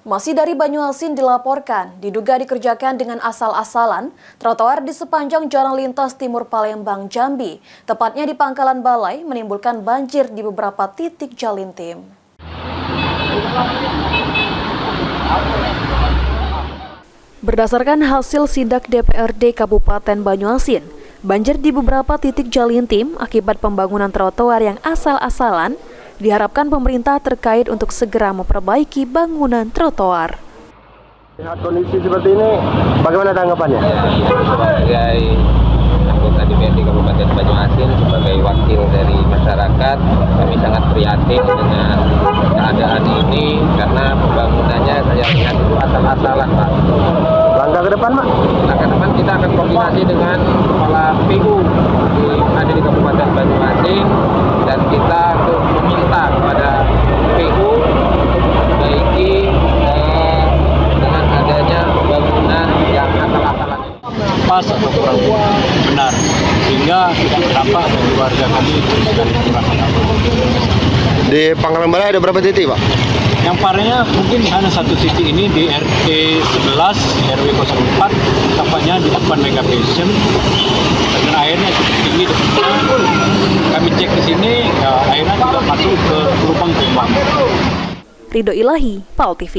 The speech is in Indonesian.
Masih dari Banyuasin dilaporkan, diduga dikerjakan dengan asal-asalan, trotoar di sepanjang jalan lintas timur Palembang, Jambi, tepatnya di Pangkalan Balai, menimbulkan banjir di beberapa titik Jalintim. Berdasarkan hasil sidak DPRD Kabupaten Banyuasin, banjir di beberapa titik Jalintim akibat pembangunan trotoar yang asal-asalan diharapkan pemerintah terkait untuk segera memperbaiki bangunan trotoar. Lihat kondisi seperti ini, bagaimana tanggapannya? Sebagai anggota DPRD Kabupaten Banyuasin, sebagai wakil dari masyarakat, kami sangat prihatin dengan keadaan ini karena pembangunannya saya lihat itu asal-asalan, Pak. Langkah ke depan, Pak? Langkah ke depan kita akan koordinasi dengan kepala PU yang ada di Kabupaten Banyuasin dan kita untuk meminta kepada PU untuk memperbaiki dengan adanya pembangunan yang asal-asalan ini. Pas atau kurang benar, sehingga tidak terdampak bagi warga kami dan kurang. Di Pangkalan Balai ada berapa titik, Pak? Yang parahnya mungkin hanya satu titik ini di RT 11 RW 04, tampaknya di depan Mega Fashion, dan airnya cukup tinggi. Kami cek ke sini, ya, airnya tidak masuk ke lubang-lubang. Ridho Ilahi, PAL TV.